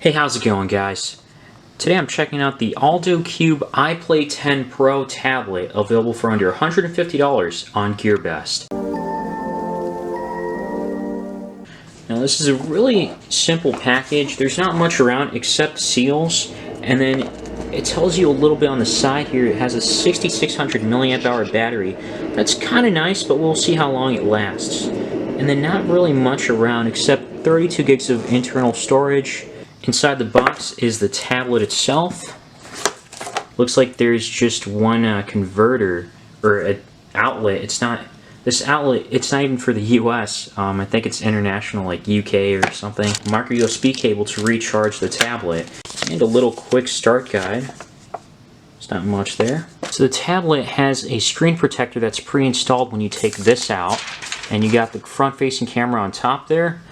Hey, how's it going, guys? Today I'm checking out the ALLDOCUBE iPlay10 Pro tablet, available for under $150 on GearBest. Now this is a really simple package. There's not much around except seals, and then it tells you a little bit on the side here. It has a 6600 milliamp hour battery. That's kind of nice, but we'll see how long it lasts. And then not really much around except 32 gigs of internal storage. Inside the box is the tablet itself. Looks like there's just one converter or an outlet. It's not this outlet. It's not even for the U.S. I think it's international, like UK or something. Micro USB cable to recharge the tablet, and a little quick start guide. There's not much there. So the tablet has a screen protector that's pre-installed when you take this out, and you got the front-facing camera on top there.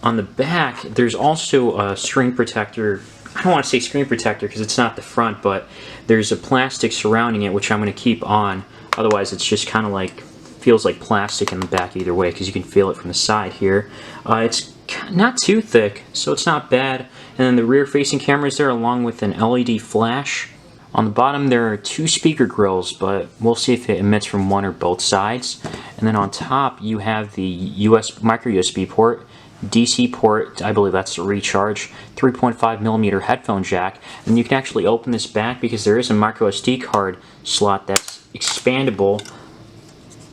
On the back, there's also a screen protector. I don't want to say screen protector because it's not the front, but there's a plastic surrounding it, which I'm going to keep on. Otherwise, it's just kind of like, feels like plastic in the back either way, because you can feel it from the side here. It's not too thick, so it's not bad. And then the rear-facing camera is there, along with an LED flash. On the bottom, there are two speaker grills, but we'll see if it emits from one or both sides. And then on top, you have the micro USB port, DC port, I believe that's a recharge, 3.5mm headphone jack, and you can actually open this back because there is a micro SD card slot that's expandable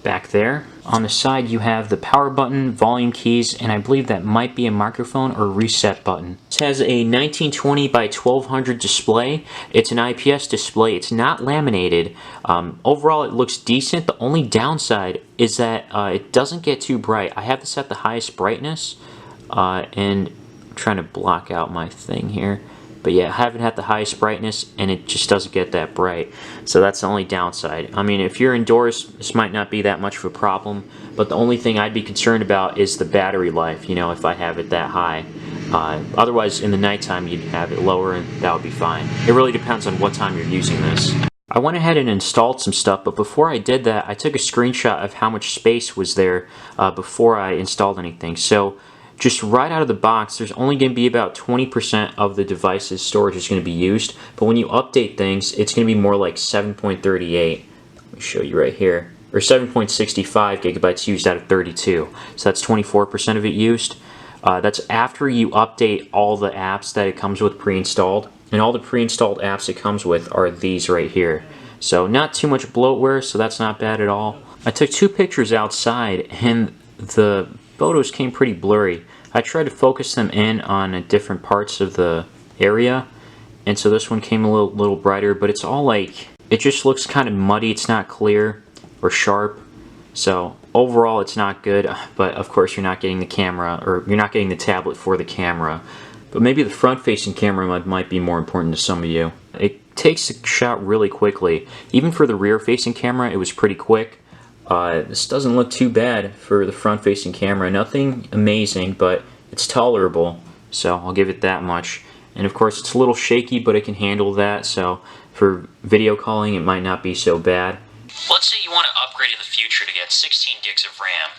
back there. On the side you have the power button, volume keys, and I believe that might be a microphone or reset button. It has a 1920 by 1200 display. It's an IPS display. It's not laminated. Overall it looks decent. The only downside is that it doesn't get too bright. I have this at the highest brightness, and I'm trying to block out my thing here. But yeah, I have it at the highest brightness, and it just doesn't get that bright. So that's the only downside. I mean, if you're indoors, this might not be that much of a problem, but the only thing I'd be concerned about is the battery life, you know, if I have it that high. Otherwise, in the nighttime, you'd have it lower, and that would be fine. It really depends on what time you're using this. I went ahead and installed some stuff, but before I did that, I took a screenshot of how much space was there before I installed anything. So just right out of the box, there's only going to be about 20% of the device's storage is going to be used, but when you update things, it's going to be more like 7.38. Let me show you right here. Or 7.65 gigabytes used out of 32. So that's 24% of it used. That's after you update all the apps that it comes with pre-installed. And all the pre-installed apps it comes with are these right here. So not too much bloatware, so that's not bad at all. I took two pictures outside, and the photos came pretty blurry. I tried to focus them in on different parts of the area, and so this one came a little brighter, but it's all like, it just looks kind of muddy. It's not clear or sharp, so overall it's not good. But of course you're not getting the camera, or you're not getting the tablet for the camera, but maybe the front-facing camera might be more important to some of you. It takes a shot really quickly. Even for the rear-facing camera, it was pretty quick. This doesn't look too bad for the front-facing camera. Nothing amazing, but it's tolerable, so I'll give it that much. And of course it's a little shaky, but it can handle that, so for video calling it might not be so bad. Let's say you want to upgrade in the future to get 16 gigs of RAM.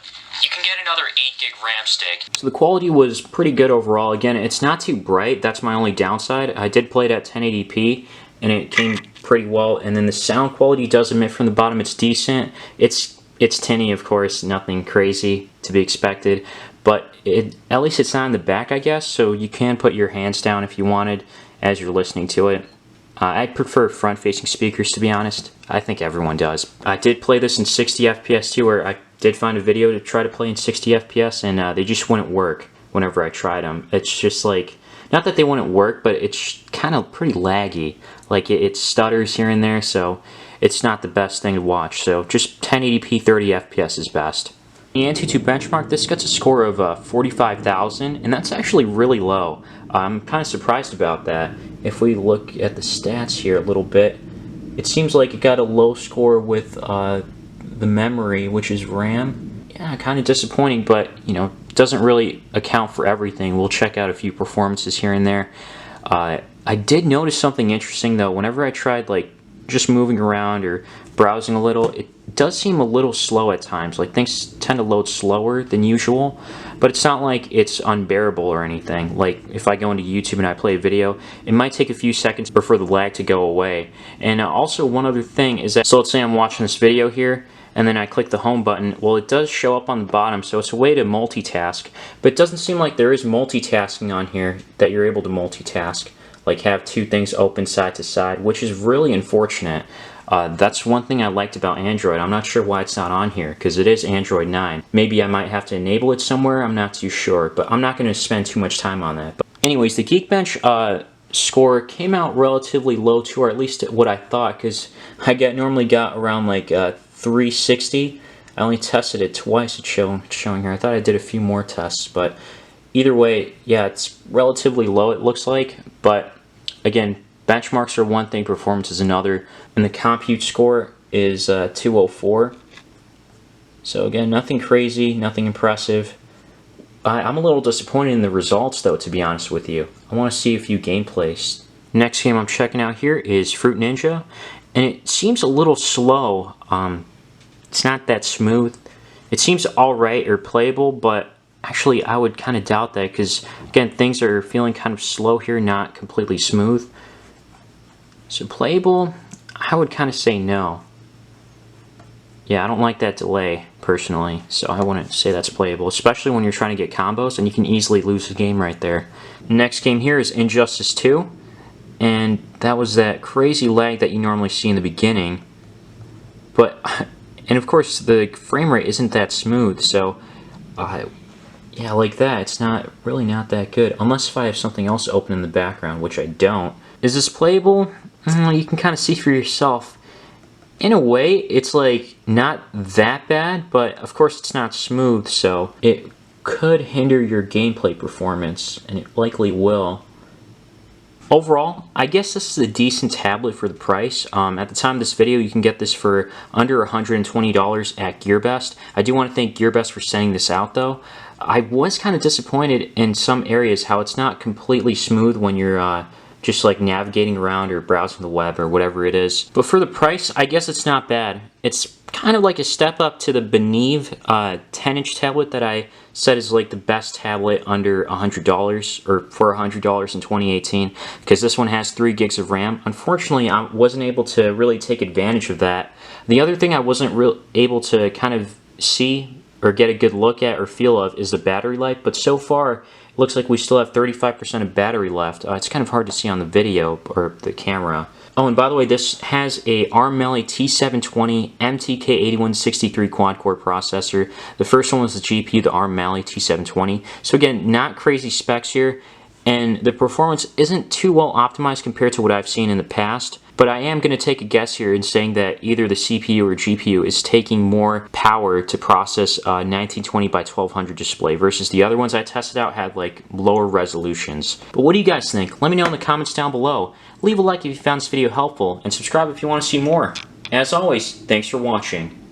You can get another 8 gig RAM stick. So the quality was pretty good overall. Again, it's not too bright. That's my only downside. I did play it at 1080p, and it came pretty well. And then the sound quality does emit from the bottom. It's decent. It's tinny, of course, nothing crazy to be expected, but at least it's not in the back, I guess, so you can put your hands down if you wanted as you're listening to it. I prefer front-facing speakers, to be honest. I think everyone does. I did play this in 60 FPS too, where I did find a video to try to play in 60 FPS, and they just wouldn't work whenever I tried them. It's just like, not that they wouldn't work, but it's kind of pretty laggy. Like it stutters here and there, so it's not the best thing to watch. So just 1080p 30 FPS is best. The Antutu benchmark, this gets a score of 45,000, and that's actually really low. I'm kind of surprised about that. If we look at the stats here a little bit, it seems like it got a low score with the memory, which is RAM. Yeah, kind of disappointing, but you know, doesn't really account for everything. We'll check out a few performances here and there. I did notice something interesting though. Whenever I tried like just moving around or browsing a little, it does seem a little slow at times. Like things tend to load slower than usual, but it's not like it's unbearable or anything. Like if I go into YouTube and I play a video, it might take a few seconds for the lag to go away. And also one other thing is that, so let's say I'm watching this video here, and then I click the home button. Well, it does show up on the bottom, so it's a way to multitask, but it doesn't seem like there is multitasking on here, that you're able to multitask, like have two things open side to side, which is really unfortunate. That's one thing I liked about Android. I'm not sure why it's not on here, because it is Android 9. Maybe I might have to enable it somewhere, I'm not too sure, but I'm not going to spend too much time on that. But anyways, the Geekbench score came out relatively low too, or at least what I thought, because I normally got around like 360. I only tested it twice. It's showing here. I thought I did a few more tests, but either way, yeah, it's relatively low, it looks like. But again, benchmarks are one thing, performance is another, and the compute score is 204. So again, nothing crazy, nothing impressive. I'm a little disappointed in the results though, to be honest with you. I want to see a few gameplays. Next game I'm checking out here is Fruit Ninja, and it seems a little slow. It's not that smooth. It seems alright or playable, but actually I would kind of doubt that, because again, things are feeling kind of slow here, not completely smooth. So playable, I would kind of say no. Yeah, I don't like that delay personally, so I wouldn't say that's playable, especially when you're trying to get combos, and you can easily lose the game right there. Next game here is Injustice 2, and that was that crazy lag that you normally see in the beginning. But, and of course, the frame rate isn't that smooth, so yeah, like that, it's really not that good, unless if I have something else open in the background, which I don't. Is this playable? You can kind of see for yourself. In a way, it's like not that bad, but of course it's not smooth, so it could hinder your gameplay performance, and it likely will. Overall, I guess this is a decent tablet for the price. At the time of this video, you can get this for under $120 at GearBest. I do want to thank GearBest for sending this out though. I was kind of disappointed in some areas how it's not completely smooth when you're just like navigating around or browsing the web or whatever it is. But for the price, I guess it's not bad. It's kind of like a step up to the Benive 10-inch tablet that I said is like the best tablet under $100 or for $100 in 2018, because this one has 3 gigs of RAM. Unfortunately, I wasn't able to really take advantage of that. The other thing I wasn't able to kind of see or get a good look at or feel of is the battery life, but so far it looks like we still have 35% of battery left. It's kind of hard to see on the video or the camera. Oh, and by the way, this has a ARM Mali T720 MTK8163 quad-core processor. The first one was the GPU, the ARM Mali T720. So again, not crazy specs here, and the performance isn't too well optimized compared to what I've seen in the past. But I am going to take a guess here in saying that either the CPU or GPU is taking more power to process a 1920 by 1200 display versus the other ones I tested out had like lower resolutions. But what do you guys think? Let me know in the comments down below. Leave a like if you found this video helpful, and subscribe if you want to see more. As always, thanks for watching.